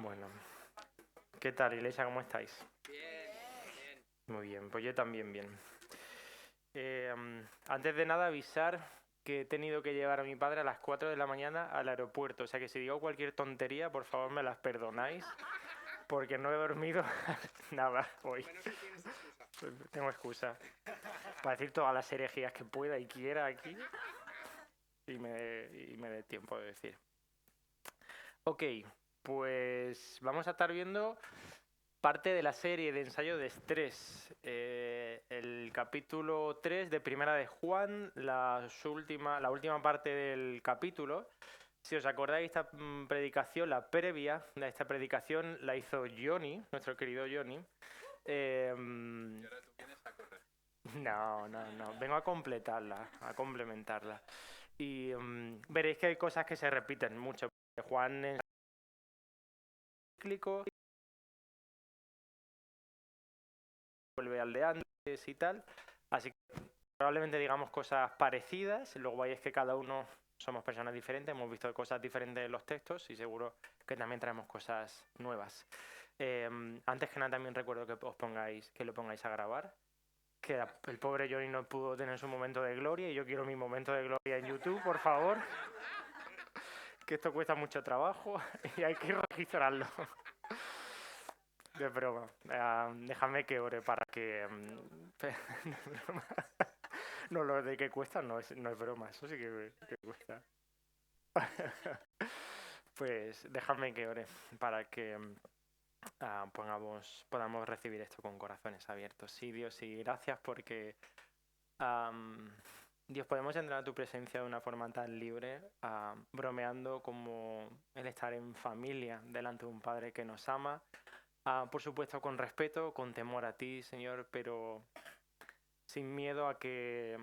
Bueno, ¿qué tal, Iglesia? ¿Cómo estáis? Bien, bien. Muy bien, pues yo también bien. Antes de nada, avisar que he tenido que llevar a mi padre a las 4 de la mañana al aeropuerto. O sea que si digo cualquier tontería, por favor me las perdonáis, porque no he dormido nada hoy. Menos que tienes excusa. Tengo excusa para decir todas las herejías que pueda y quiera aquí y me dé tiempo de decir. Ok, pues vamos a estar viendo parte de la serie de ensayo de estrés. El capítulo 3 de Primera de Juan, la última parte del capítulo. Si os acordáis, esta predicación, la previa de esta predicación, la hizo Johnny, nuestro querido Johnny. Y ahora tú vienes a correr. No. Vengo a completarla, a complementarla. Y veréis que hay cosas que se repiten mucho. Juan es cíclico, vuelve al de antes y tal. Así que probablemente digamos cosas parecidas. Luego veis que cada uno somos personas diferentes, hemos visto cosas diferentes en los textos y seguro que también traemos cosas nuevas. Antes que nada también recuerdo que lo pongáis a grabar. Que el pobre Johnny no pudo tener su momento de gloria y yo quiero mi momento de gloria en YouTube, por favor. Que esto cuesta mucho trabajo y hay que registrarlo. De broma. Déjame que ore para que... No, lo de que cuesta no es broma, eso sí que cuesta. Pues déjame que ore para que podamos recibir esto con corazones abiertos. Sí, Dios, y gracias porque... Dios, podemos entrar a tu presencia de una forma tan libre, bromeando como el estar en familia delante de un Padre que nos ama, por supuesto con respeto, con temor a ti, Señor, pero sin miedo a que,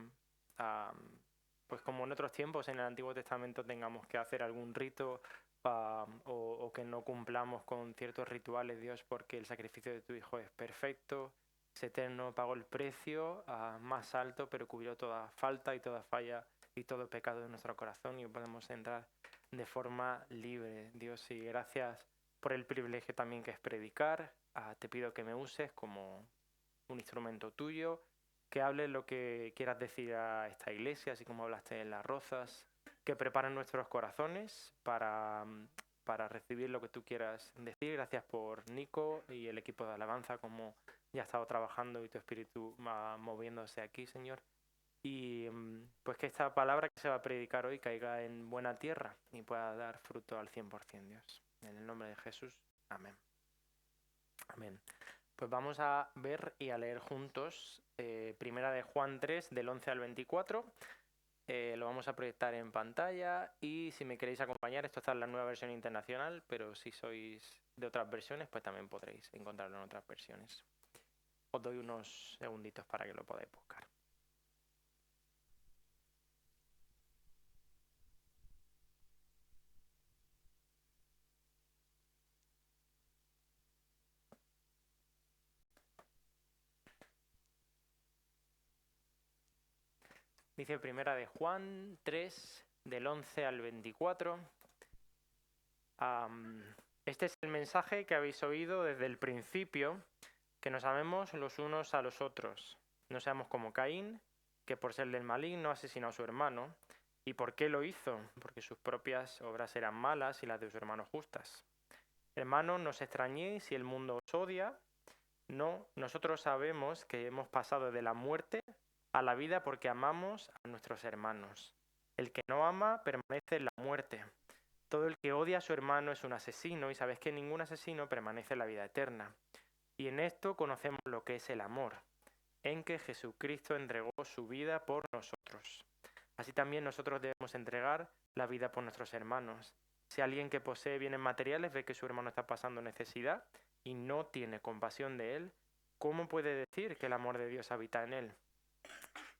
pues como en otros tiempos en el Antiguo Testamento tengamos que hacer algún rito o que no cumplamos con ciertos rituales, Dios, porque el sacrificio de tu Hijo es perfecto, es eterno, pagó el precio más alto, pero cubrió toda falta y toda falla y todo pecado de nuestro corazón y podemos entrar de forma libre, Dios, y gracias por el privilegio también que es predicar. Te pido que me uses como un instrumento tuyo, que hables lo que quieras decir a esta iglesia, así como hablaste en Las Rozas, que preparen nuestros corazones para recibir lo que tú quieras decir. Gracias por Nico y el equipo de alabanza, como ya ha estado trabajando y tu espíritu va moviéndose aquí, Señor. Y pues que esta palabra que se va a predicar hoy caiga en buena tierra y pueda dar fruto al 100%, Dios. En el nombre de Jesús, amén. Amén. Pues vamos a ver y a leer juntos Primera de Juan 3, del 11 al 24. Lo vamos a proyectar en pantalla y si me queréis acompañar, esto está en la nueva versión internacional, pero si sois de otras versiones, pues también podréis encontrarlo en otras versiones. Os doy unos segunditos para que lo podáis buscar. Dice Primera de Juan 3, del 11 al 24. Este es el mensaje que habéis oído desde el principio, que nos amemos los unos a los otros. No seamos como Caín, que por ser del maligno asesinó a su hermano. ¿Y por qué lo hizo? Porque sus propias obras eran malas y las de su hermano justas. Hermanos, no os extrañéis si el mundo os odia. No, nosotros sabemos que hemos pasado de la muerte a la vida porque amamos a nuestros hermanos. El que no ama permanece en la muerte. Todo el que odia a su hermano es un asesino y sabes que ningún asesino permanece en la vida eterna. Y en esto conocemos lo que es el amor, en que Jesucristo entregó su vida por nosotros. Así también nosotros debemos entregar la vida por nuestros hermanos. Si alguien que posee bienes materiales ve que su hermano está pasando necesidad y no tiene compasión de él, ¿cómo puede decir que el amor de Dios habita en él?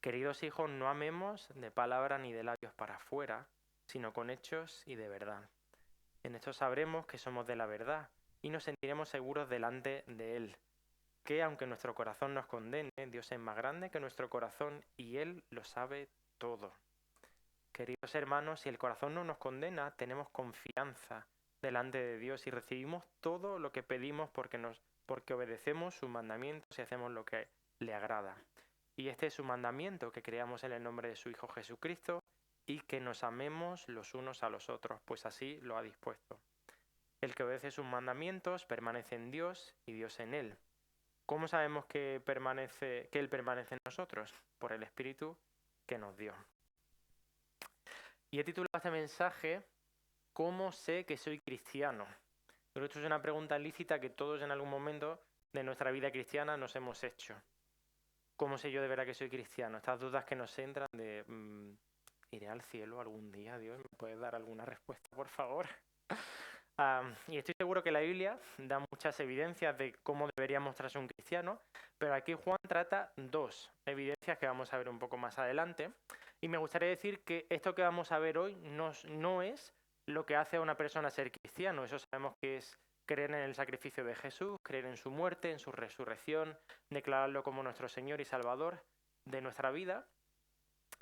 Queridos hijos, no amemos de palabra ni de labios para afuera, sino con hechos y de verdad. En esto sabremos que somos de la verdad y nos sentiremos seguros delante de Él, que aunque nuestro corazón nos condene, Dios es más grande que nuestro corazón y Él lo sabe todo. Queridos hermanos, si el corazón no nos condena, tenemos confianza delante de Dios y recibimos todo lo que pedimos porque obedecemos sus mandamientos y hacemos lo que le agrada. Y este es su mandamiento, que creamos en el nombre de su Hijo Jesucristo y que nos amemos los unos a los otros, pues así lo ha dispuesto. El que obedece sus mandamientos permanece en Dios y Dios en él. ¿Cómo sabemos que Él permanece en nosotros? Por el Espíritu que nos dio. Y he titulado este mensaje ¿Cómo sé que soy cristiano? Pero esto es una pregunta lícita que todos en algún momento de nuestra vida cristiana nos hemos hecho. ¿Cómo sé yo de verdad que soy cristiano? Estas dudas que nos entran de ¿iré al cielo algún día? Dios, ¿me puedes dar alguna respuesta, por favor? Y estoy seguro que la Biblia da muchas evidencias de cómo debería mostrarse un cristiano, pero aquí Juan trata dos evidencias que vamos a ver un poco más adelante. Y me gustaría decir que esto que vamos a ver hoy no es lo que hace a una persona ser cristiano. Eso sabemos que es creer en el sacrificio de Jesús, creer en su muerte, en su resurrección, declararlo como nuestro Señor y Salvador de nuestra vida.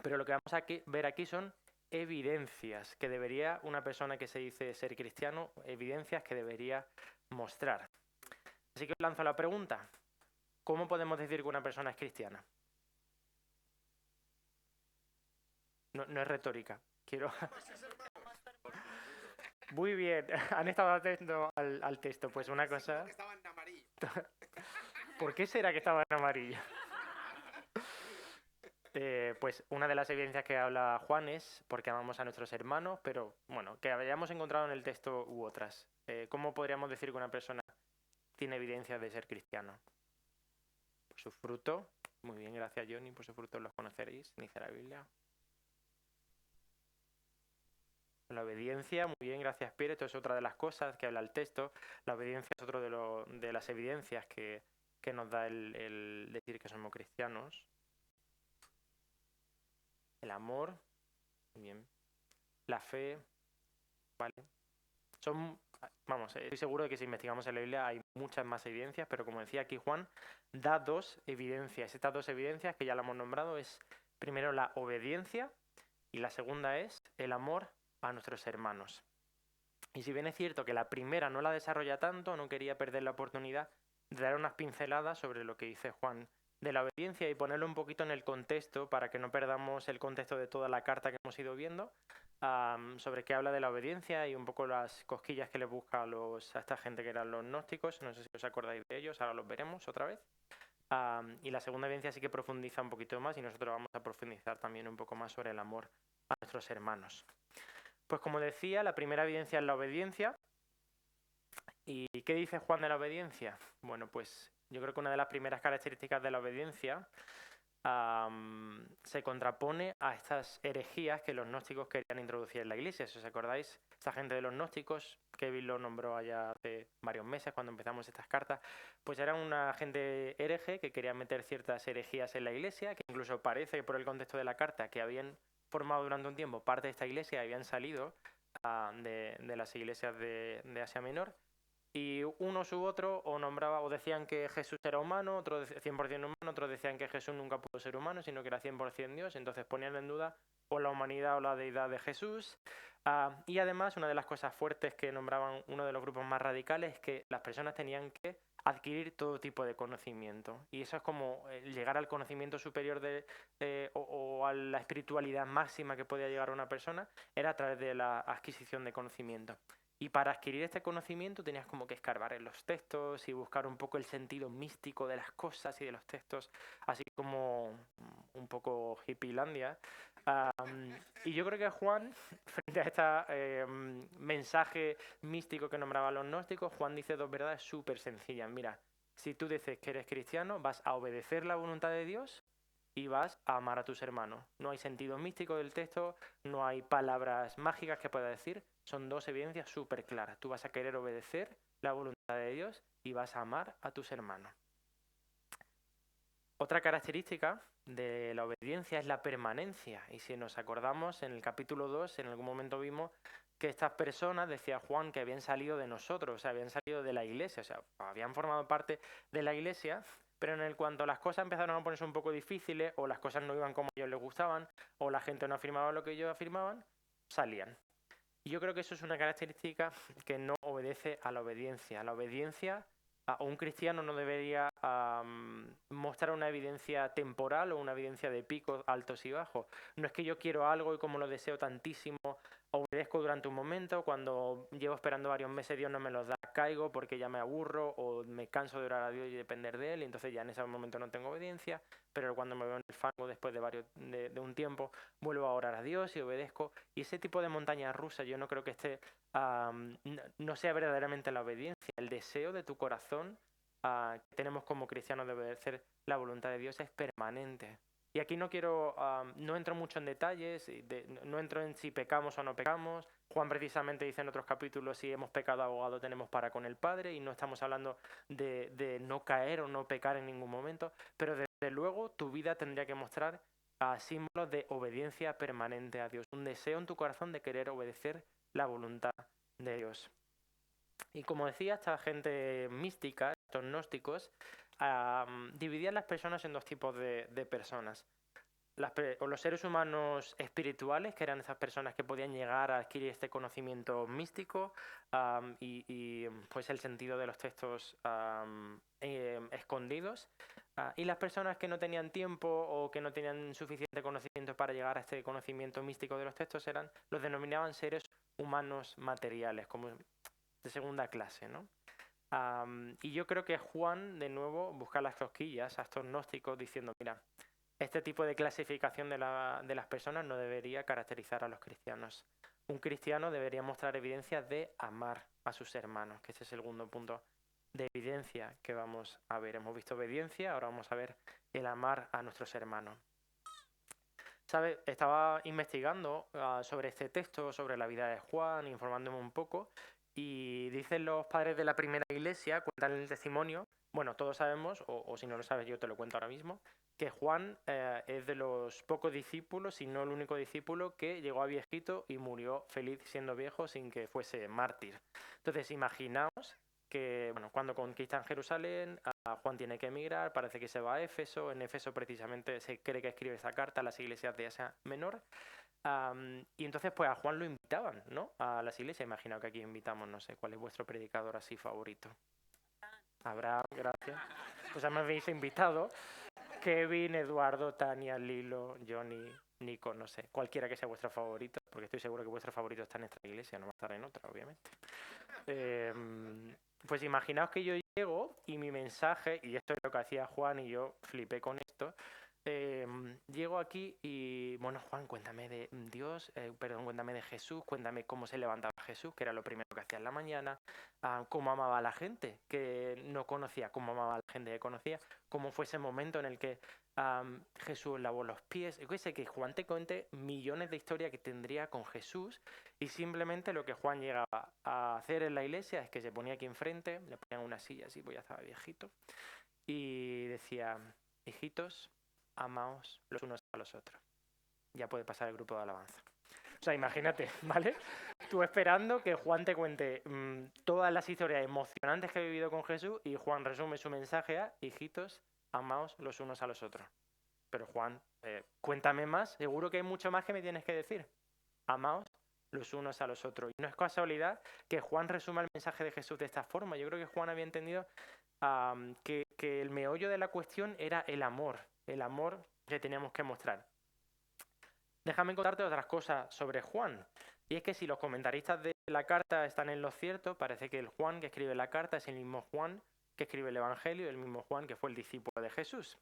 Pero lo que vamos a ver aquí son evidencias que debería una persona que se dice ser cristiano, evidencias que debería mostrar. Así que os lanzo la pregunta: ¿cómo podemos decir que una persona es cristiana? No es retórica. Quiero... Muy bien, han estado atentos al texto. Pues una cosa... Estaba en amarillo. ¿Por qué será que estaba en amarillo? Pues una de las evidencias que habla Juan es porque amamos a nuestros hermanos, pero bueno, que hayamos encontrado en el texto u otras. ¿Cómo podríamos decir que una persona tiene evidencias de ser cristiano? Por su fruto. Muy bien, gracias Johnny, por su fruto los conoceréis, dice la Biblia. La obediencia, muy bien, gracias Pierre, esto es otra de las cosas que habla el texto. La obediencia es otro de las evidencias que nos da el decir que somos cristianos. El amor, muy bien. La fe, ¿vale? Estoy seguro de que si investigamos en la Biblia hay muchas más evidencias, pero como decía aquí Juan, da dos evidencias. Estas dos evidencias que ya la hemos nombrado es primero la obediencia y la segunda es el amor a nuestros hermanos. Y si bien es cierto que la primera no la desarrolla tanto, no quería perder la oportunidad de dar unas pinceladas sobre lo que dice Juan de la obediencia y ponerlo un poquito en el contexto para que no perdamos el contexto de toda la carta que hemos ido viendo, sobre qué habla de la obediencia y un poco las cosquillas que le busca a esta gente que eran los gnósticos. No sé si os acordáis de ellos, ahora los veremos otra vez. Y la segunda evidencia sí que profundiza un poquito más y nosotros vamos a profundizar también un poco más sobre el amor a nuestros hermanos. Pues como decía, la primera evidencia es la obediencia. ¿Y qué dice Juan de la obediencia? Bueno, pues yo creo que una de las primeras características de la obediencia se contrapone a estas herejías que los gnósticos querían introducir en la iglesia. Si os acordáis, esta gente de los gnósticos, Kevin lo nombró allá hace varios meses cuando empezamos estas cartas, pues eran una gente hereje que quería meter ciertas herejías en la iglesia, que incluso parece por el contexto de la carta que habían formado durante un tiempo parte de esta iglesia y habían salido de las iglesias de Asia Menor. Y unos u otros o nombraba o decían que Jesús era humano, otros 100% humano, otros decían que Jesús nunca pudo ser humano, sino que era 100% Dios. Entonces ponían en duda o la humanidad o la deidad de Jesús. Y además, una de las cosas fuertes que nombraban uno de los grupos más radicales es que las personas tenían que adquirir todo tipo de conocimiento. Y eso es como llegar al conocimiento superior o a la espiritualidad máxima que podía llegar una persona, era a través de la adquisición de conocimiento. Y para adquirir este conocimiento tenías como que escarbar en los textos y buscar un poco el sentido místico de las cosas y de los textos, así como un poco hippielandia. Y yo creo que Juan, frente a este mensaje místico que nombraba a los gnósticos, Juan dice dos verdades súper sencillas. Mira, si tú dices que eres cristiano, vas a obedecer la voluntad de Dios y vas a amar a tus hermanos. No hay sentido místico del texto, no hay palabras mágicas que pueda decir. Son dos evidencias súper claras. Tú vas a querer obedecer la voluntad de Dios y vas a amar a tus hermanos. Otra característica de la obediencia es la permanencia. Y si nos acordamos, en el capítulo 2, en algún momento vimos que estas personas, decía Juan, que habían salido de nosotros, o sea, habían salido de la iglesia, o sea, habían formado parte de la iglesia, pero en el cuanto las cosas empezaron a ponerse un poco difíciles, o las cosas no iban como a ellos les gustaban, o la gente no afirmaba lo que ellos afirmaban, salían. Y yo creo que eso es una característica que no obedece a la obediencia. La obediencia, o un cristiano no debería mostrar una evidencia temporal o una evidencia de picos altos y bajos. No es que yo quiero algo y como lo deseo tantísimo, obedezco durante un momento, cuando llevo esperando varios meses Dios no me los da, caigo porque ya me aburro o me canso de orar a Dios y depender de Él, y entonces ya en ese momento no tengo obediencia, pero cuando me veo en el fango después de un tiempo, vuelvo a orar a Dios y obedezco. Y ese tipo de montaña rusa yo no creo que esté no sea verdaderamente la obediencia. El deseo de tu corazón que tenemos como cristianos de obedecer la voluntad de Dios es permanente. Y aquí no entro mucho en detalles, no entro en si pecamos o no pecamos. Juan precisamente dice en otros capítulos, si hemos pecado, abogado tenemos para con el Padre, y no estamos hablando de no caer o no pecar en ningún momento, pero desde luego tu vida tendría que mostrar símbolos de obediencia permanente a Dios, un deseo en tu corazón de querer obedecer la voluntad de Dios. Y como decía, esta gente mística, estos gnósticos, dividían las personas en dos tipos de personas. Los seres humanos espirituales, que eran esas personas que podían llegar a adquirir este conocimiento místico y pues el sentido de los textos escondidos. Y las personas que no tenían tiempo o que no tenían suficiente conocimiento para llegar a este conocimiento místico de los textos los denominaban seres humanos materiales, como de segunda clase, ¿no? Y yo creo que Juan, de nuevo, busca las cosquillas a estos gnósticos diciendo, mira, este tipo de clasificación de las personas no debería caracterizar a los cristianos. Un cristiano debería mostrar evidencias de amar a sus hermanos, que este es el segundo punto de evidencia que vamos a ver. Hemos visto obediencia, ahora vamos a ver el amar a nuestros hermanos. ¿Sabe? Estaba investigando sobre este texto, sobre la vida de Juan, informándome un poco, y dicen los padres de la primera iglesia, cuentan el testimonio, bueno, todos sabemos, o si no lo sabes yo te lo cuento ahora mismo, que Juan es de los pocos discípulos, si no el único discípulo, que llegó a viejito y murió feliz siendo viejo sin que fuese mártir. Entonces, imaginaos que cuando conquistan Jerusalén, Juan tiene que emigrar, parece que se va a Éfeso. En Éfeso precisamente se cree que escribe esa carta a las iglesias de Asia Menor. Y entonces pues a Juan lo invitaban, ¿no? A las iglesias. Imagino que aquí invitamos, no sé, ¿cuál es vuestro predicador así favorito? Abraham, gracias. Pues ya me habéis invitado. Kevin, Eduardo, Tania, Lilo, Johnny, Nico, no sé. Cualquiera que sea vuestro favorito, porque estoy seguro que vuestro favorito está en esta iglesia, no va a estar en otra, obviamente. Pues imaginaos que yo llego y mi mensaje, y esto es lo que hacía Juan y yo flipé con esto, llego aquí y, bueno, Juan, cuéntame de Dios, cuéntame de Jesús, cuéntame cómo se levantaba Jesús, que era lo primero que hacía en la mañana, cómo amaba a la gente que no conocía, cómo amaba a la gente que conocía, cómo fue ese momento en el que Jesús lavó los pies. Yo sé que Juan te cuente millones de historias que tendría con Jesús, y simplemente lo que Juan llegaba a hacer en la iglesia es que se ponía aquí enfrente, le ponían una silla así, pues ya estaba viejito, y decía, hijitos, amaos los unos a los otros. Ya puede pasar el grupo de alabanza. O sea, imagínate, ¿vale? Tú esperando que Juan te cuente todas las historias emocionantes que he vivido con Jesús, y Juan resume su mensaje a, hijitos, amaos los unos a los otros. Pero Juan, cuéntame más, seguro que hay mucho más que me tienes que decir. Amaos los unos a los otros. Y no es casualidad que Juan resuma el mensaje de Jesús de esta forma. Yo creo que Juan había entendido que el meollo de la cuestión era el amor que teníamos que mostrar. Déjame contarte otras cosas sobre Juan. Y es que si los comentaristas de la carta están en lo cierto, parece que el Juan que escribe la carta es el mismo Juan que escribe el Evangelio, el mismo Juan que fue el discípulo de Jesús.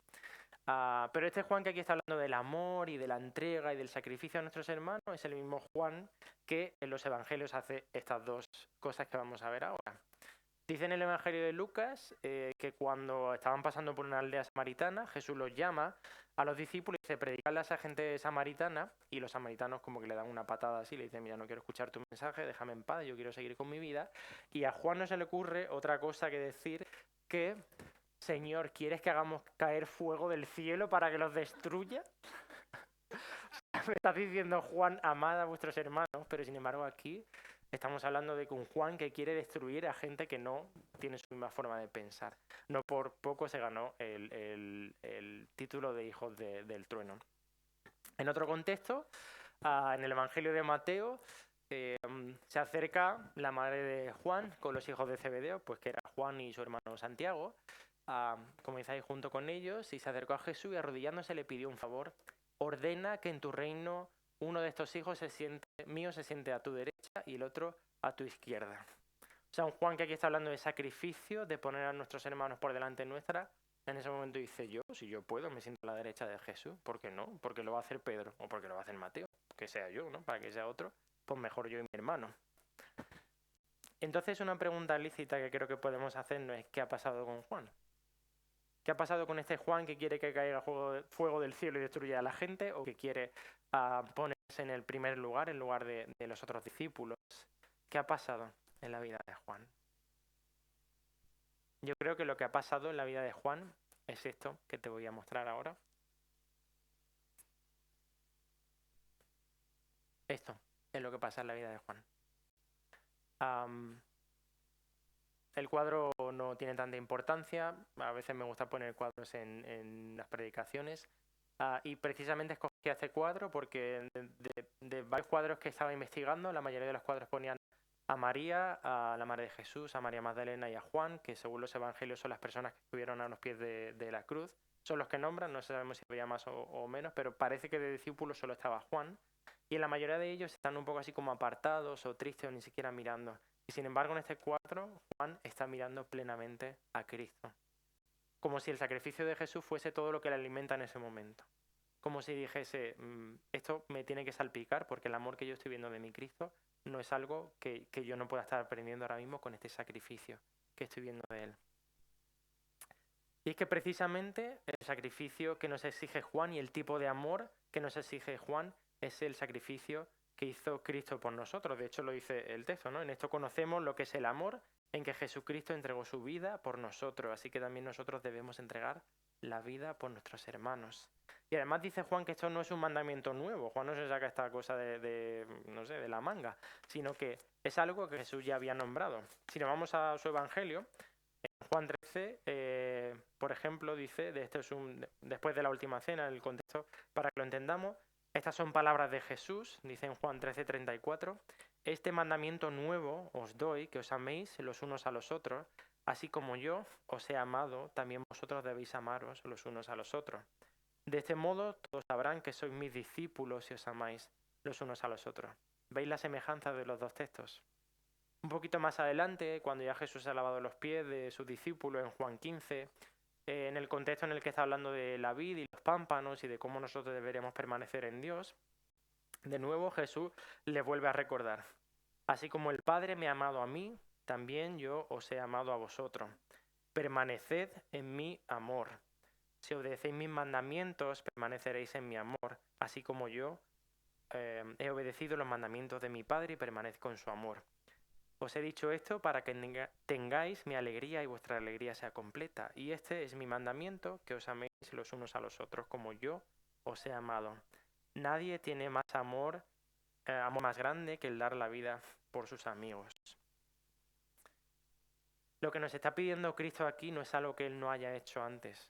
Pero este Juan que aquí está hablando del amor y de la entrega y del sacrificio a nuestros hermanos es el mismo Juan que en los Evangelios hace estas dos cosas que vamos a ver ahora. Dice en el Evangelio de Lucas que cuando estaban pasando por una aldea samaritana, Jesús los llama a los discípulos y dice, predicadle a esa gente samaritana, y los samaritanos como que le dan una patada así, le dicen, mira, no quiero escuchar tu mensaje, déjame en paz, yo quiero seguir con mi vida. Y a Juan no se le ocurre otra cosa que decir que, Señor, ¿quieres que hagamos caer fuego del cielo para que los destruya? Me estás diciendo, Juan, amad a vuestros hermanos, pero sin embargo aquí estamos hablando de que un Juan que quiere destruir a gente que no tiene su misma forma de pensar. No por poco se ganó el título de hijos del trueno. En otro contexto, en el Evangelio de Mateo, se acerca la madre de Juan con los hijos de Zebedeo, pues que era Juan y su hermano Santiago, como dice ahí, junto con ellos, y se acercó a Jesús y arrodillándose le pidió un favor: ordena que en tu reino uno de estos hijos mío se siente a tu derecha y el otro a tu izquierda. O sea, un Juan que aquí está hablando de sacrificio, de poner a nuestros hermanos por delante nuestra. En ese momento dice: yo, si yo puedo, me siento a la derecha de Jesús. ¿Por qué no? Porque lo va a hacer Pedro o porque lo va a hacer Mateo. Que sea yo, ¿no? Para que sea otro, pues mejor yo y mi hermano. Entonces, una pregunta lícita que creo que podemos hacernos es: ¿qué ha pasado con Juan? ¿Qué ha pasado con este Juan que quiere que caiga fuego del cielo y destruya a la gente, o que quiere ponerse en el primer lugar en lugar de los otros discípulos? ¿Qué ha pasado en la vida de Juan? Yo creo que lo que ha pasado en la vida de Juan es esto que te voy a mostrar ahora. Esto es lo que pasa en la vida de Juan. El cuadro no tiene tanta importancia. A veces me gusta poner cuadros en las predicaciones. Y precisamente escogí este cuadro porque de varios cuadros que estaba investigando, la mayoría de los cuadros ponían a María, a la Madre de Jesús, a María Magdalena y a Juan, que según los evangelios son las personas que estuvieron a los pies de la cruz. Son los que nombran, no sabemos si había más o menos, pero parece que de discípulos solo estaba Juan. Y en la mayoría de ellos están un poco así como apartados o tristes o ni siquiera mirando. Y sin embargo, en este cuadro, Juan está mirando plenamente a Cristo. Como si el sacrificio de Jesús fuese todo lo que le alimenta en ese momento. Como si dijese: esto me tiene que salpicar porque el amor que yo estoy viendo de mi Cristo no es algo que yo no pueda estar aprendiendo ahora mismo con este sacrificio que estoy viendo de Él. Y es que precisamente el sacrificio que nos exige Juan y el tipo de amor que nos exige Juan es el sacrificio que hizo Cristo por nosotros. De hecho, lo dice el texto, ¿no? En esto conocemos lo que es el amor, en que Jesucristo entregó su vida por nosotros. Así que también nosotros debemos entregar la vida por nuestros hermanos. Y además dice Juan que esto no es un mandamiento nuevo. Juan no se saca esta cosa no sé, de la manga, sino que es algo que Jesús ya había nombrado. Si nos vamos a su evangelio, en Juan 13, por ejemplo, dice, después de la última cena, en el contexto, para que lo entendamos, estas son palabras de Jesús, dice en Juan 13:34: este mandamiento nuevo os doy, que os améis los unos a los otros, así como yo os he amado, también vosotros debéis amaros los unos a los otros. De este modo todos sabrán que sois mis discípulos si os amáis los unos a los otros. ¿Veis la semejanza de los dos textos? Un poquito más adelante, cuando ya Jesús ha lavado los pies de sus discípulos en Juan 15, en el contexto en el que está hablando de la vid y los pámpanos y de cómo nosotros deberíamos permanecer en Dios, de nuevo Jesús les vuelve a recordar: así como el Padre me ha amado a mí, también yo os he amado a vosotros. Permaneced en mi amor. Si obedecéis mis mandamientos, permaneceréis en mi amor, así como yo he obedecido los mandamientos de mi Padre y permanezco en su amor. Os he dicho esto para que tengáis mi alegría y vuestra alegría sea completa. Y este es mi mandamiento, que os améis los unos a los otros como yo os he amado. Nadie tiene más amor más grande que el dar la vida por sus amigos. Lo que nos está pidiendo Cristo aquí no es algo que Él no haya hecho antes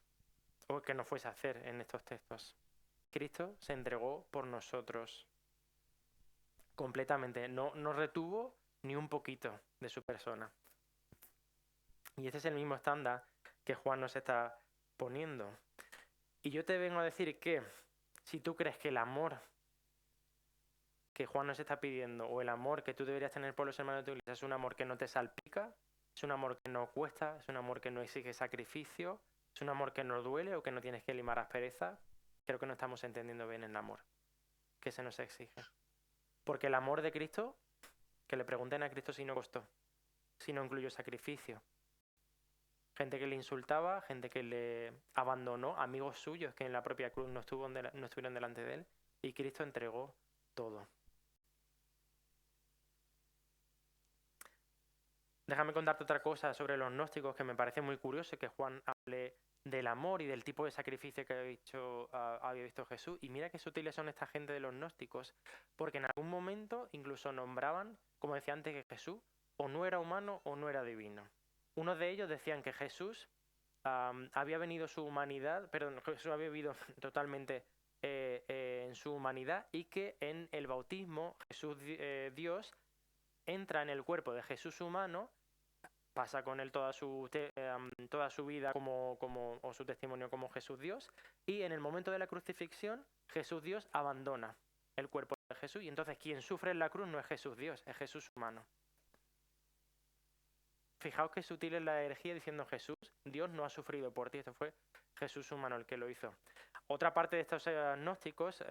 o que no fuese a hacer en estos textos. Cristo se entregó por nosotros completamente. No retuvo ni un poquito de su persona. Y este es el mismo estándar que Juan nos está poniendo. Y yo te vengo a decir que si tú crees que el amor que Juan nos está pidiendo o el amor que tú deberías tener por los hermanos de tu iglesia es un amor que no te salpica, es un amor que no cuesta, es un amor que no exige sacrificio, es un amor que no duele o que no tienes que limar aspereza, creo que no estamos entendiendo bien el amor que se nos exige. Porque el amor de Cristo, que le pregunten a Cristo si no costó, si no incluyó sacrificio. Gente que le insultaba, gente que le abandonó, amigos suyos que en la propia cruz no estuvieron delante de él, y Cristo entregó todo. Déjame contarte otra cosa sobre los gnósticos que me parece muy curioso, que Juan hable del amor y del tipo de sacrificio que había visto Jesús. Y mira qué sutiles son esta gente de los gnósticos, porque en algún momento incluso nombraban, como decía antes, que Jesús o no era humano o no era divino. Unos de ellos decían que Jesús había venido su humanidad, perdón, Jesús había vivido totalmente en su humanidad y que en el bautismo Jesús Dios entra en el cuerpo de Jesús humano, pasa con él toda su vida o su testimonio como Jesús Dios, y en el momento de la crucifixión, Jesús Dios abandona el cuerpo de Jesús, y entonces quien sufre en la cruz no es Jesús Dios, es Jesús humano. Fijaos qué sutil es la herejía diciendo Jesús, Dios no ha sufrido por ti, esto fue Jesús humano el que lo hizo. Otra parte de estos gnósticos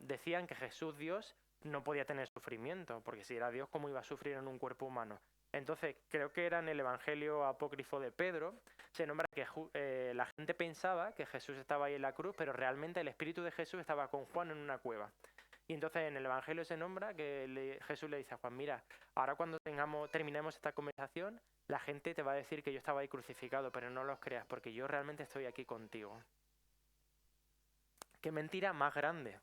decían que Jesús Dios no podía tener sufrimiento, porque si era Dios, ¿cómo iba a sufrir en un cuerpo humano? Entonces, creo que era en el Evangelio apócrifo de Pedro, se nombra que la gente pensaba que Jesús estaba ahí en la cruz, pero realmente el Espíritu de Jesús estaba con Juan en una cueva. Y entonces en el Evangelio se nombra que Jesús le dice a Juan, mira, ahora cuando terminemos esta conversación, la gente te va a decir que yo estaba ahí crucificado, pero no los creas, porque yo realmente estoy aquí contigo. Qué mentira más grande.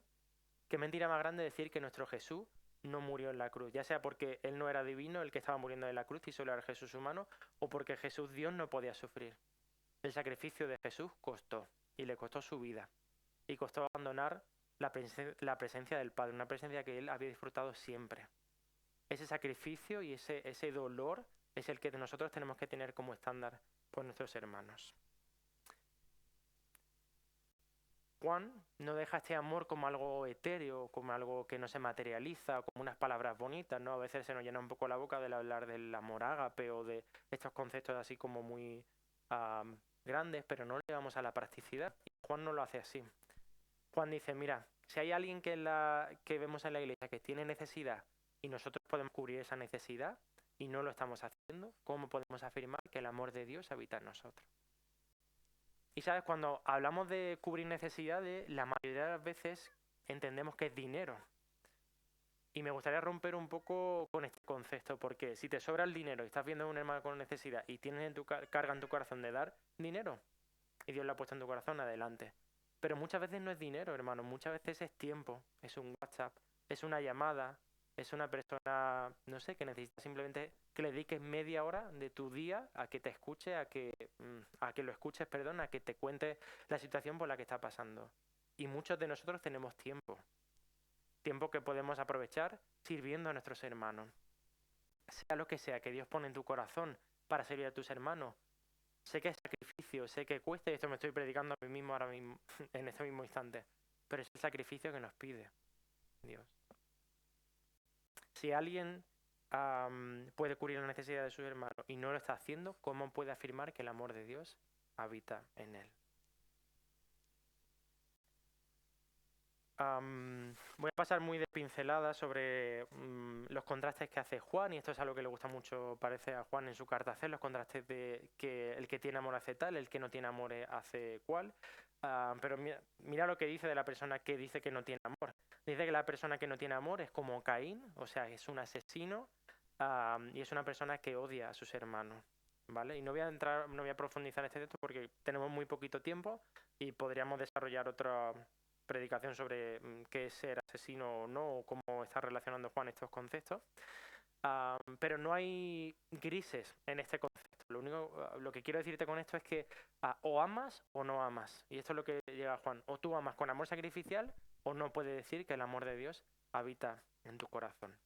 Qué mentira más grande decir que nuestro Jesús no murió en la cruz, ya sea porque él no era divino, el que estaba muriendo en la cruz y solo era Jesús humano, o porque Jesús Dios no podía sufrir. El sacrificio de Jesús costó, y le costó su vida, y costó abandonar la presencia del Padre, una presencia que él había disfrutado siempre. Ese sacrificio y ese dolor es el que nosotros tenemos que tener como estándar por nuestros hermanos. Juan no deja este amor como algo etéreo, como algo que no se materializa, como unas palabras bonitas, ¿no? A veces se nos llena un poco la boca del hablar del amor ágape o de estos conceptos así como muy grandes, pero no le llevamos a la practicidad. Y Juan no lo hace así. Juan dice, mira, si hay alguien que vemos en la iglesia que tiene necesidad y nosotros podemos cubrir esa necesidad y no lo estamos haciendo, ¿cómo podemos afirmar que el amor de Dios habita en nosotros? Y sabes, cuando hablamos de cubrir necesidades, la mayoría de las veces entendemos que es dinero. Y me gustaría romper un poco con este concepto, porque si te sobra el dinero y estás viendo a un hermano con necesidad y tienes carga en tu corazón de dar dinero, y Dios lo ha puesto en tu corazón, adelante. Pero muchas veces no es dinero, hermano, muchas veces es tiempo, es un WhatsApp, es una llamada, es una persona, no sé, que necesita simplemente que le dediques media hora de tu día a que te escuche, a que lo escuches, perdón, a que te cuente la situación por la que está pasando. Y muchos de nosotros tenemos tiempo que podemos aprovechar sirviendo a nuestros hermanos. Sea lo que sea que Dios pone en tu corazón para servir a tus hermanos. Sé que es sacrificio, sé que cuesta, y esto me estoy predicando a mí mismo ahora mismo, en este mismo instante, pero es el sacrificio que nos pide Dios. Si alguien puede cubrir la necesidad de sus hermanos y no lo está haciendo, ¿cómo puede afirmar que el amor de Dios habita en él? Voy a pasar muy de pincelada sobre los contrastes que hace Juan, y esto es algo que le gusta mucho, parece, a Juan en su carta, hacer los contrastes de que el que tiene amor hace tal, el que no tiene amor hace cual. Pero mira lo que dice de la persona que dice que no tiene amor. Dice que la persona que no tiene amor es como Caín, o sea, es un asesino y es una persona que odia a sus hermanos. ¿Vale? Y no voy a profundizar en este texto porque tenemos muy poquito tiempo y podríamos desarrollar otra predicación sobre qué es ser asesino o no, o cómo está relacionando Juan estos conceptos. Pero no hay grises en este concepto. Lo que quiero decirte con esto es que o amas o no amas. Y esto es lo que llega a Juan. O tú amas con amor sacrificial o no puedes decir que el amor de Dios habita en tu corazón.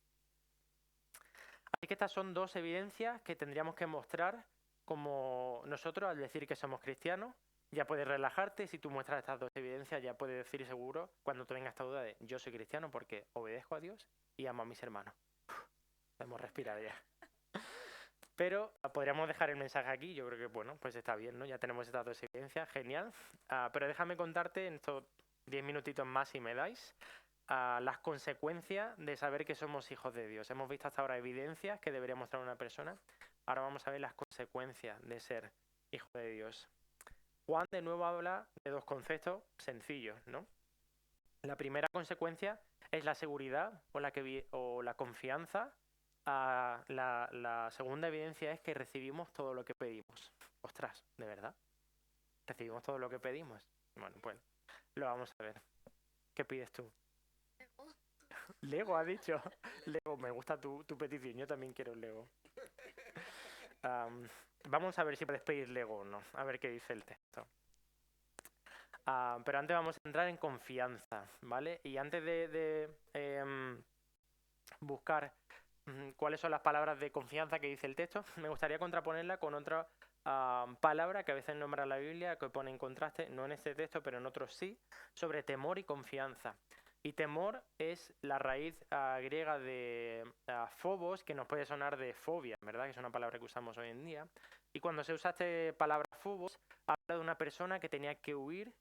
Así que estas son dos evidencias que tendríamos que mostrar como nosotros al decir que somos cristianos. Ya puedes relajarte, si tú muestras estas dos evidencias ya puedes decir seguro cuando te venga esta duda de yo soy cristiano porque obedezco a Dios y amo a mis hermanos. Podemos respirar ya. Pero podríamos dejar el mensaje aquí, yo creo que bueno, pues está bien, ¿no? Ya tenemos estas dos evidencias, genial. Pero déjame contarte en estos 10 minutitos más si me dais las consecuencias de saber que somos hijos de Dios. Hemos visto hasta ahora evidencias que debería mostrar una persona, ahora vamos a ver las consecuencias de ser hijo de Dios. Juan de nuevo habla de dos conceptos sencillos, ¿no? La primera consecuencia es la seguridad o la confianza. La segunda evidencia es que recibimos todo lo que pedimos. Ostras, ¿de verdad? ¿Recibimos todo lo que pedimos? Bueno, pues lo vamos a ver. ¿Qué pides tú? Lego, ha dicho. Lego, me gusta tu petición. Yo también quiero Lego. Vamos a ver si puedes pedir Lego o no. A ver qué dice el texto. Pero antes vamos a entrar en confianza, ¿vale? Y antes de buscar cuáles son las palabras de confianza que dice el texto, me gustaría contraponerla con otra palabra que a veces nombra la Biblia, que pone en contraste, no en este texto, pero en otros sí, sobre temor y confianza. Y temor es la raíz griega de phobos, que nos puede sonar de fobia, ¿verdad? Que es una palabra que usamos hoy en día. Y cuando se usa esta palabra phobos, habla de una persona que tenía que huir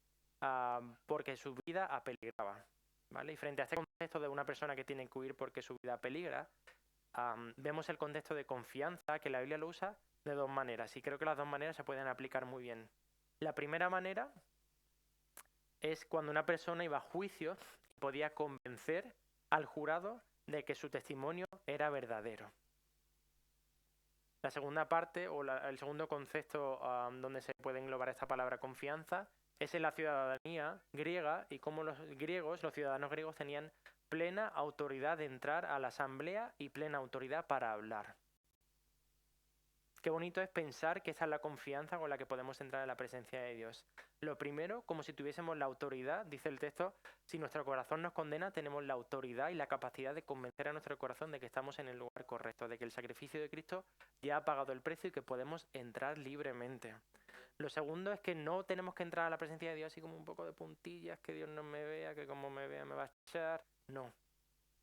porque su vida apeligraba, ¿vale? Y frente a este contexto de una persona que tiene que huir porque su vida peligra, vemos el contexto de confianza, que la Biblia lo usa de dos maneras, y creo que las dos maneras se pueden aplicar muy bien. La primera manera es cuando una persona iba a juicio y podía convencer al jurado de que su testimonio era verdadero. La segunda parte, o el segundo concepto donde se puede englobar esta palabra confianza, es en la ciudadanía griega y cómo los ciudadanos griegos tenían plena autoridad de entrar a la asamblea y plena autoridad para hablar. Qué bonito es pensar que esa es la confianza con la que podemos entrar en la presencia de Dios. Lo primero, como si tuviésemos la autoridad, dice el texto, si nuestro corazón nos condena, tenemos la autoridad y la capacidad de convencer a nuestro corazón de que estamos en el lugar correcto, de que el sacrificio de Cristo ya ha pagado el precio y que podemos entrar libremente. Lo segundo es que no tenemos que entrar a la presencia de Dios así como un poco de puntillas, que Dios no me vea, que como me vea me va a echar. No.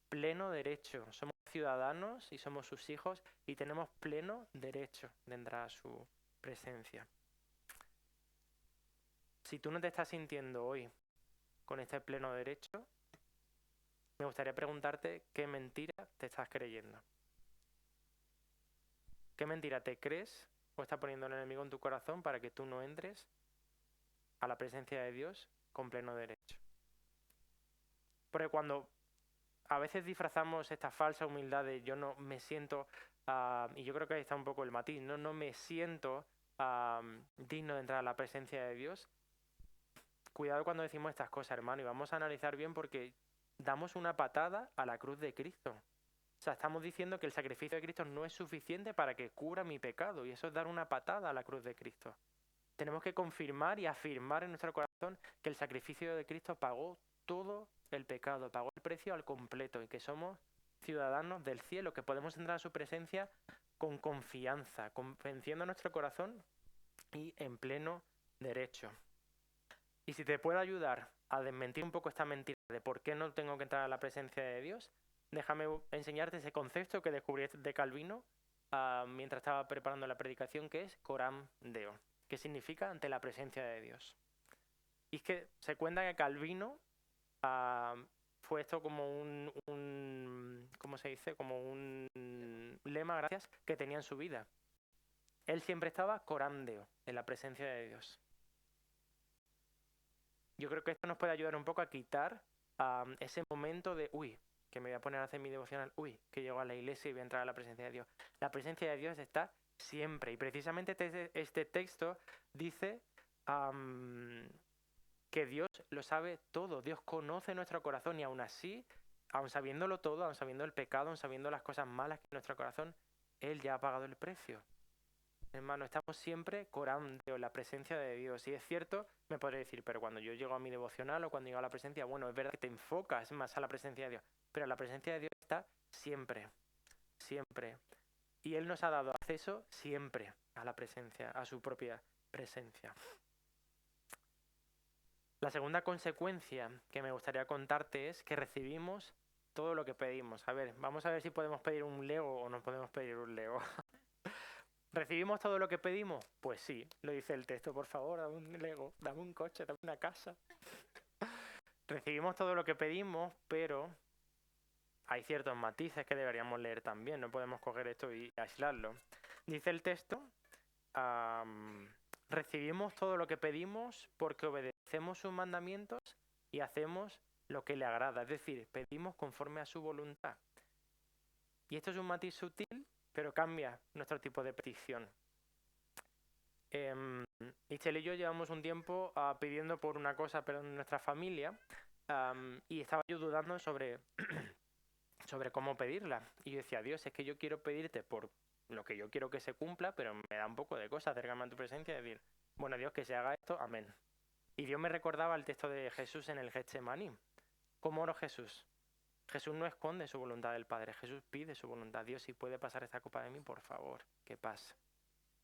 Pleno derecho. Somos ciudadanos y somos sus hijos y tenemos pleno derecho de entrar a su presencia. Si tú no te estás sintiendo hoy con este pleno derecho, me gustaría preguntarte qué mentira te estás creyendo. ¿Qué mentira te crees o está poniendo el enemigo en tu corazón para que tú no entres a la presencia de Dios con pleno derecho? Porque cuando a veces disfrazamos esta falsa humildad de yo no me siento, y yo creo que ahí está un poco el matiz, no me siento digno de entrar a la presencia de Dios. Cuidado cuando decimos estas cosas, hermano, y vamos a analizar bien porque damos una patada a la cruz de Cristo. O sea, estamos diciendo que el sacrificio de Cristo no es suficiente para que cubra mi pecado, y eso es dar una patada a la cruz de Cristo. Tenemos que confirmar y afirmar en nuestro corazón que el sacrificio de Cristo pagó todo el pecado, pagó el precio al completo y que somos ciudadanos del cielo, que podemos entrar a su presencia con confianza, convenciendo nuestro corazón y en pleno derecho. Y si te puedo ayudar a desmentir un poco esta mentira de por qué no tengo que entrar a la presencia de Dios, déjame enseñarte ese concepto que descubrí de Calvino mientras estaba preparando la predicación, que es coram deo, que significa ante la presencia de Dios. Y es que se cuenta que Calvino fue esto como ¿cómo se dice? Como un lema, gracias, que tenía en su vida. Él siempre estaba coram deo, en la presencia de Dios. Yo creo que esto nos puede ayudar un poco a quitar ese momento de, que me voy a poner a hacer mi devocional, que llego a la iglesia y voy a entrar a la presencia de Dios. La presencia de Dios está siempre. Y precisamente este texto dice que Dios lo sabe todo. Dios conoce nuestro corazón y aún así, aún sabiéndolo todo, aún sabiendo el pecado, aún sabiendo las cosas malas que hay en nuestro corazón, Él ya ha pagado el precio. Hermano, estamos siempre corando la presencia de Dios. Y es cierto, me podré decir, pero cuando yo llego a mi devocional o cuando llego a la presencia, bueno, es verdad que te enfocas más a la presencia de Dios, pero la presencia de Dios está siempre, siempre. Y Él nos ha dado acceso siempre a la presencia, a su propia presencia. La segunda consecuencia que me gustaría contarte es que recibimos todo lo que pedimos. A ver, vamos a ver si podemos pedir un Lego o no podemos pedir un Lego. ¿Recibimos todo lo que pedimos? Pues sí, lo dice el texto, por favor, dame un Lego, dame un coche, dame una casa. Recibimos todo lo que pedimos, pero hay ciertos matices que deberíamos leer también, no podemos coger esto y aislarlo. Dice el texto, recibimos todo lo que pedimos porque obedecemos sus mandamientos y hacemos lo que le agrada, es decir, pedimos conforme a su voluntad. Y esto es un matiz sutil, pero cambia nuestro tipo de petición. Michelle y yo llevamos un tiempo pidiendo por una cosa, pero en nuestra familia, y estaba yo dudando sobre cómo pedirla. Y yo decía, Dios, es que yo quiero pedirte por lo que yo quiero que se cumpla, pero me da un poco de cosa acercarme a tu presencia y decir, bueno, Dios, que se haga esto, amén. Y Dios me recordaba el texto de Jesús en el Getsemaní. ¿Cómo oró Jesús? Jesús no esconde su voluntad del Padre, Jesús pide su voluntad. Dios, si puede pasar esta copa de mí, por favor, que pase.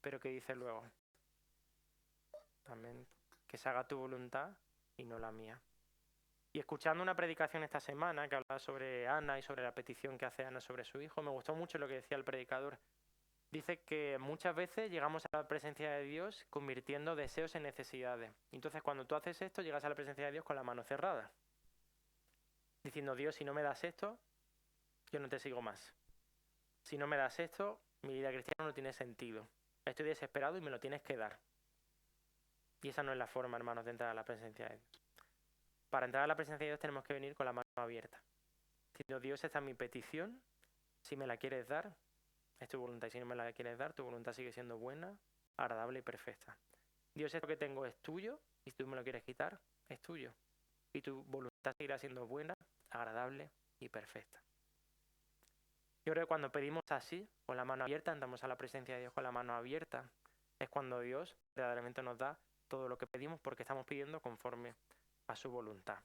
Pero ¿qué dice luego? Amén. Que se haga tu voluntad y no la mía. Y escuchando una predicación esta semana que hablaba sobre Ana y sobre la petición que hace Ana sobre su hijo, me gustó mucho lo que decía el predicador. Dice que muchas veces llegamos a la presencia de Dios convirtiendo deseos en necesidades. Entonces, cuando tú haces esto, llegas a la presencia de Dios con la mano cerrada, diciendo: Dios, si no me das esto, yo no te sigo más. Si no me das esto, mi vida cristiana no tiene sentido. Estoy desesperado y me lo tienes que dar. Y esa no es la forma, hermanos, de entrar a la presencia de Dios. Para entrar a la presencia de Dios tenemos que venir con la mano abierta, diciendo: Dios, esta es mi petición, si me la quieres dar, es tu voluntad, y si no me la quieres dar, tu voluntad sigue siendo buena, agradable y perfecta. Dios, esto que tengo es tuyo, y si tú me lo quieres quitar, es tuyo. Y tu voluntad seguirá siendo buena, agradable y perfecta. Yo creo que cuando pedimos así, con la mano abierta, entramos a la presencia de Dios con la mano abierta, es cuando Dios verdaderamente nos da todo lo que pedimos, porque estamos pidiendo conforme a su voluntad.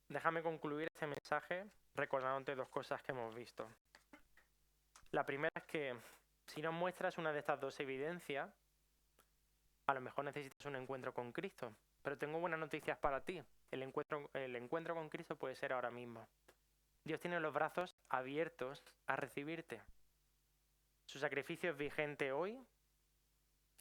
Déjame concluir este mensaje recordándote dos cosas que hemos visto. La primera es que si nos muestras una de estas dos evidencias, a lo mejor necesitas un encuentro con Cristo. Pero tengo buenas noticias para ti. El encuentro con Cristo puede ser ahora mismo. Dios tiene los brazos abiertos a recibirte. Su sacrificio es vigente hoy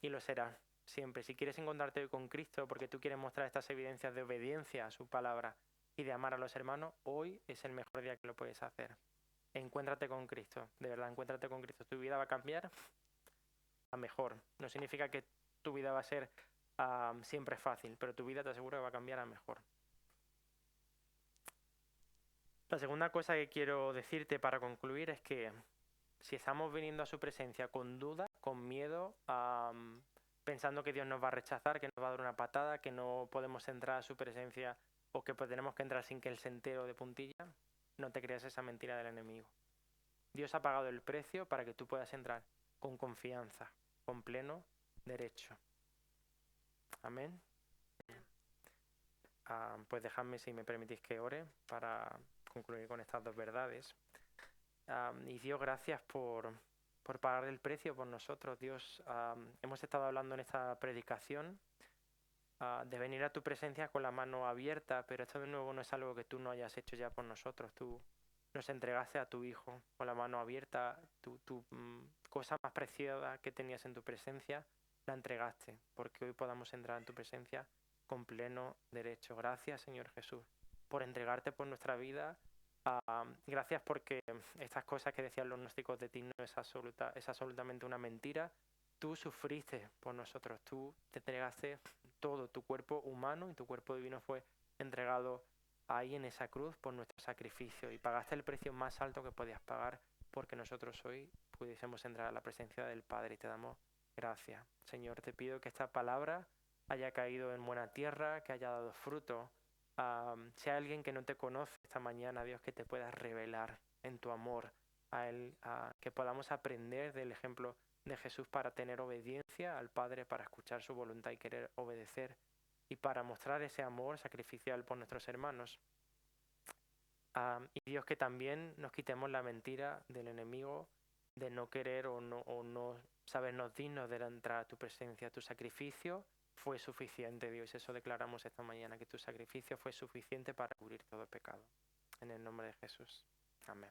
y lo será siempre. Si quieres encontrarte con Cristo porque tú quieres mostrar estas evidencias de obediencia a su palabra y de amar a los hermanos, hoy es el mejor día que lo puedes hacer. Encuéntrate con Cristo, de verdad, encuéntrate con Cristo. Tu vida va a cambiar a mejor. No significa que tu vida va a ser siempre fácil, pero tu vida te aseguro que va a cambiar a mejor. La segunda cosa que quiero decirte para concluir es que si estamos viniendo a su presencia con duda, con miedo, pensando que Dios nos va a rechazar, que nos va a dar una patada, que no podemos entrar a su presencia o que tenemos que entrar sin que Él se entere de puntilla, no te creas esa mentira del enemigo. Dios ha pagado el precio para que tú puedas entrar con confianza, con pleno derecho. Amén. Pues dejadme, si me permitís, que ore para concluir con estas dos verdades. Y Dios, gracias por pagar el precio por nosotros. Dios, hemos estado hablando en esta predicación de venir a tu presencia con la mano abierta, pero esto de nuevo no es algo que tú no hayas hecho ya por nosotros. Tú nos entregaste a tu Hijo con la mano abierta, tu cosa más preciada que tenías en tu presencia, la entregaste, porque hoy podamos entrar en tu presencia con pleno derecho. Gracias, Señor Jesús, por entregarte por nuestra vida. Gracias porque estas cosas que decían los gnósticos de ti no es absolutamente una mentira. Tú sufriste por nosotros, tú te entregaste todo, tu cuerpo humano y tu cuerpo divino fue entregado ahí en esa cruz por nuestro sacrificio y pagaste el precio más alto que podías pagar porque nosotros hoy pudiésemos entrar a la presencia del Padre y te damos gracias. Señor, te pido que esta palabra haya caído en buena tierra, que haya dado fruto. Si hay alguien que no te conoce esta mañana, Dios, que te puedas revelar en tu amor a Él, que podamos aprender del ejemplo de Jesús para tener obediencia al Padre, para escuchar su voluntad y querer obedecer y para mostrar ese amor sacrificial por nuestros hermanos. Y Dios, que también nos quitemos la mentira del enemigo de no querer o no sabernos dignos de entrar a tu presencia. Tu sacrificio fue suficiente, Dios. Eso declaramos esta mañana, que tu sacrificio fue suficiente para cubrir todo pecado. En el nombre de Jesús. Amén.